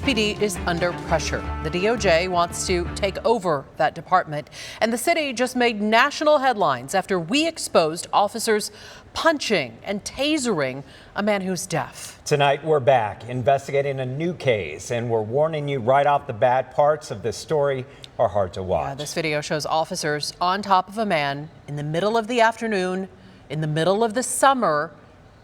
PD is under pressure. The DOJ wants to take over that department, and the city just made national headlines after we exposed officers punching and tasering a man who's deaf. Tonight, we're back investigating a new case, and we're warning you right off the bat, parts of this story are hard to watch. Yeah, this video shows officers on top of a man in the middle of the afternoon, in the middle of the summer,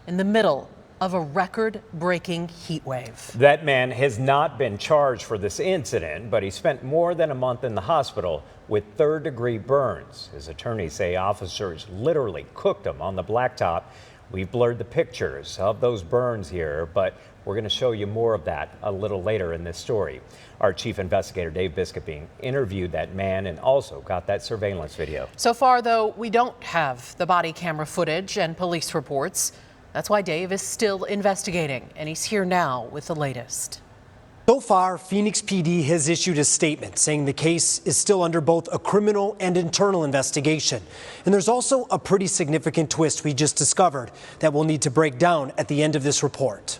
in the middle of a record-breaking heat wave. That man has not been charged for this incident, but he spent more than a month in the hospital with third-degree burns. His attorneys say officers literally cooked him on the blacktop. We've blurred the pictures of those burns here, but we're going to show you more of that a little later in this story. Our chief investigator, Dave Biskuping, interviewed that man and also got that surveillance video. So far, though, we don't have the body camera footage and police reports. That's why Dave is still investigating, and he's here now with the latest. So far, Phoenix PD has issued a statement saying the case is still under both a criminal and internal investigation. And there's also a pretty significant twist we just discovered that we'll need to break down at the end of this report.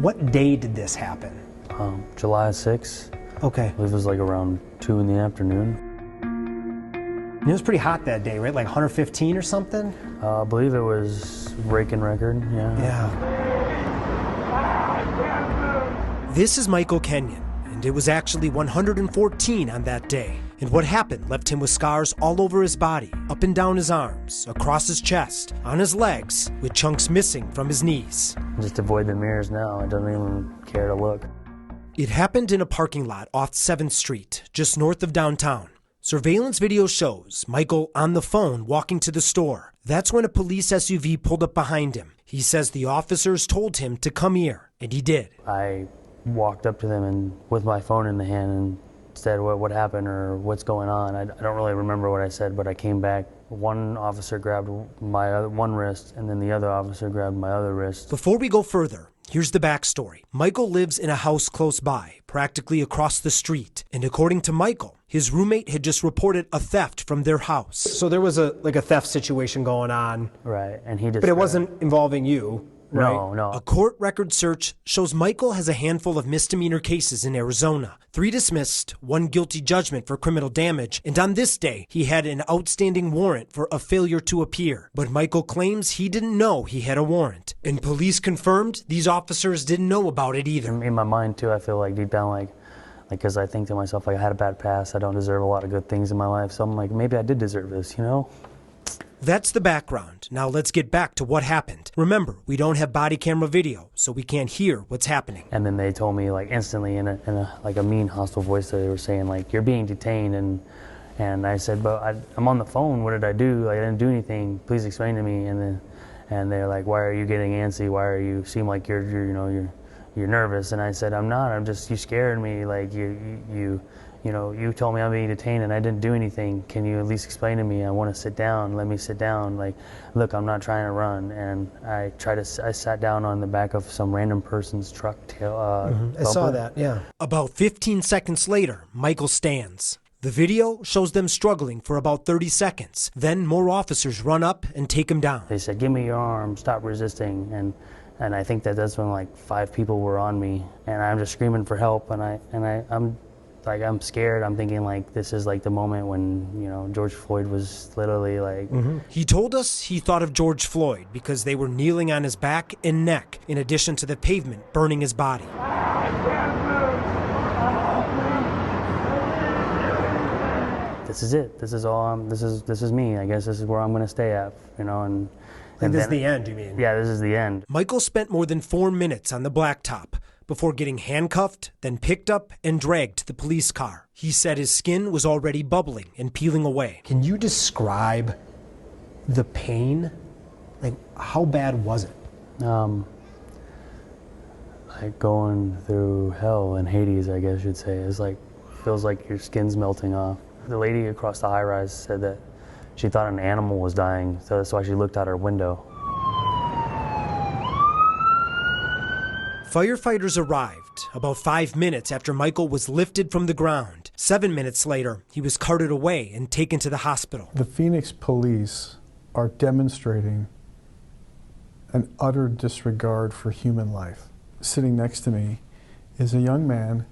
What day did this happen? July 6th. Okay. I believe it was like around 2 in the afternoon. It was pretty hot that day, right? Like 115 or something? I believe it was breaking record, yeah. This is Michael Kenyon, and it was actually 114 on that day. And what happened left him with scars all over his body, up and down his arms, across his chest, on his legs, with chunks missing from his knees. Just avoid the mirrors now. I don't even care to look. It happened in a parking lot off 7th Street, just north of downtown. Surveillance video shows Michael on the phone walking to the store. That's when a police SUV pulled up behind him. He says the officers told him to come here, and he did. I walked up to them and with my phone in the hand and said what happened or what's going on. I don't really remember what I said, but I came back. One officer grabbed my one wrist, and then the other officer grabbed my other wrist. Before we go further, here's the backstory. Michael lives in a house close by, practically across the street. And according to Michael, his roommate had just reported a theft from their house. So there was a theft situation going on. Right, and he just... But it wasn't involving you, right? No. A court record search shows Michael has a handful of misdemeanor cases in Arizona. 3 dismissed, 1 guilty judgment for criminal damage, and on this day, he had an outstanding warrant for a failure to appear. But Michael claims he didn't know he had a warrant. And police confirmed these officers didn't know about it either. In my mind, too, I feel like deep down, because I think to myself, I had a bad past, I don't deserve a lot of good things in my life, so I'm like, maybe I did deserve this, you know? That's the background. Now let's get back to what happened. Remember, we don't have body camera video, so we can't hear what's happening. And then they told me instantly in a mean, hostile voice that they were saying you're being detained, and I said, but I'm on the phone. What did I do? I didn't do anything. Please explain to me. And they're like, why are you getting antsy? Why are you seem like you're nervous? And I said, I'm not. I'm just, you scared me. You told me I'm being detained and I didn't do anything. Can you at least explain to me? I want to sit down. Let me sit down. Look, I'm not trying to run. And I sat down on the back of some random person's truck tail. I saw that, yeah. About 15 seconds later, Michael stands. The video shows them struggling for about 30 seconds. Then more officers run up and take him down. They said, give me your arm, stop resisting. And I think that's when 5 people were on me. And I'm just screaming for help. I'm scared. I'm thinking this is the moment when, George Floyd was literally He told us he thought of George Floyd because they were kneeling on his back and neck, in addition to the pavement burning his body. This is it. This is all. This is me. I guess this is where I'm going to stay at. And this is the end, you mean? Yeah, this is the end. Michael spent more than 4 minutes on the blacktop before getting handcuffed, then picked up and dragged to the police car. He said his skin was already bubbling and peeling away. Can you describe the pain? How bad was it? Going through hell in Hades, I guess you'd say. It's feels like your skin's melting off. The lady across the high-rise said that she thought an animal was dying, so that's why she looked out her window. Firefighters arrived about 5 minutes after Michael was lifted from the ground. 7 minutes later, he was carted away and taken to the hospital. The Phoenix police are demonstrating an utter disregard for human life. Sitting next to me is a young man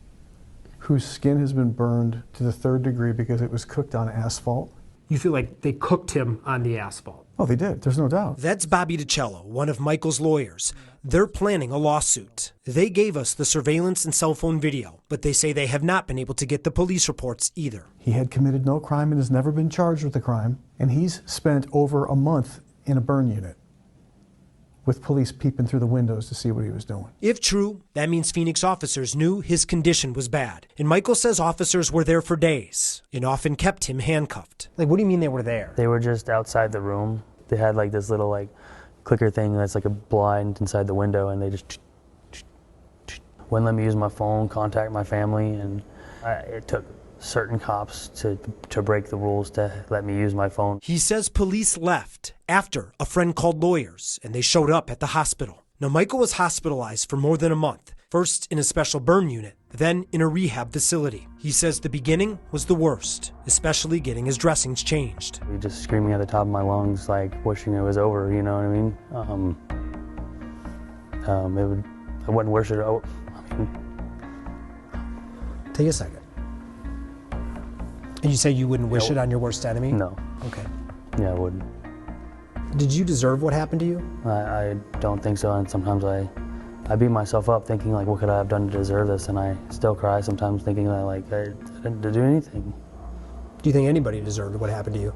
whose skin has been burned to the 3rd degree because it was cooked on asphalt. You feel like they cooked him on the asphalt? Oh, they did. There's no doubt. That's Bobby DiCello, one of Michael's lawyers. They're planning a lawsuit. They gave us the surveillance and cell phone video, but they say they have not been able to get the police reports either. He had committed no crime and has never been charged with a crime, and he's spent over a month in a burn unit with police peeping through the windows to see what he was doing. If true, that means Phoenix officers knew his condition was bad. And Michael says officers were there for days and often kept him handcuffed. Like, what do you mean they were there? They were just outside the room. They had like this little like clicker thing that's like a blind inside the window, and they just wouldn't let me use my phone, contact my family, and it took certain cops to break the rules to let me use my phone. He says police left after a friend called lawyers and they showed up at the hospital. Now, Michael was hospitalized for more than a month, first in a special burn unit, then in a rehab facility. He says the beginning was the worst, especially getting his dressings changed. Just screaming at the top of my lungs, like wishing it was over, you know what I mean? I wouldn't wish it over. Take a second. And you say you wouldn't wish it on your worst enemy? No. Okay. Yeah, I wouldn't. Did you deserve what happened to you? I don't think so, and sometimes I beat myself up thinking like, what could I have done to deserve this? And I still cry sometimes thinking that like I didn't do anything. Do you think anybody deserved what happened to you?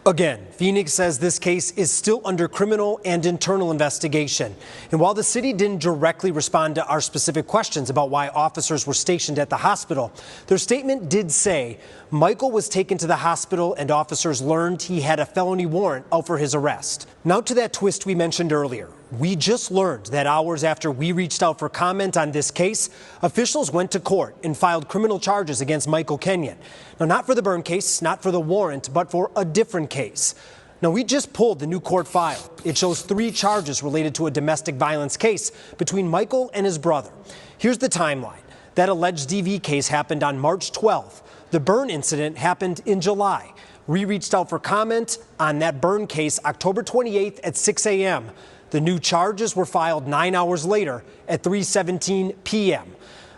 Again, Phoenix says this case is still under criminal and internal investigation. And while the city didn't directly respond to our specific questions about why officers were stationed at the hospital, their statement did say Michael was taken to the hospital and officers learned he had a felony warrant out for his arrest. Now to that twist we mentioned earlier. We just learned that hours after we reached out for comment on this case, officials went to court and filed criminal charges against Michael Kenyon. Now, not for the burn case, not for the warrant, but for a different case. Now, we just pulled the new court file. It shows 3 charges related to a domestic violence case between Michael and his brother. Here's the timeline. That alleged DV case happened on March 12th. The burn incident happened in July. We reached out for comment on that burn case October 28th at 6 a.m. The new charges were filed 9 hours later at 3:17 p.m.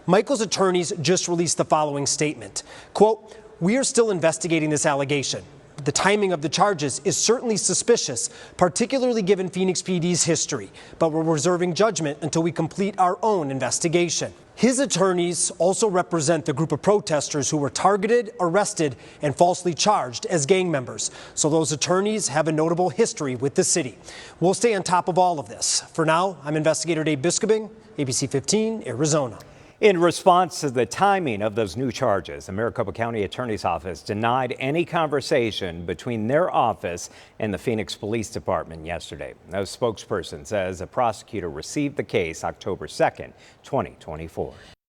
Michael's attorneys just released the following statement. Quote, "We are still investigating this allegation. The timing of the charges is certainly suspicious, particularly given Phoenix PD's history, but we're reserving judgment until we complete our own investigation." His attorneys also represent the group of protesters who were targeted, arrested, and falsely charged as gang members. So those attorneys have a notable history with the city. We'll stay on top of all of this. For now, I'm Investigator Dave Biskobing, ABC15 Arizona. In response to the timing of those new charges, the Maricopa County Attorney's Office denied any conversation between their office and the Phoenix Police Department yesterday. No spokesperson says a prosecutor received the case October 2nd, 2024.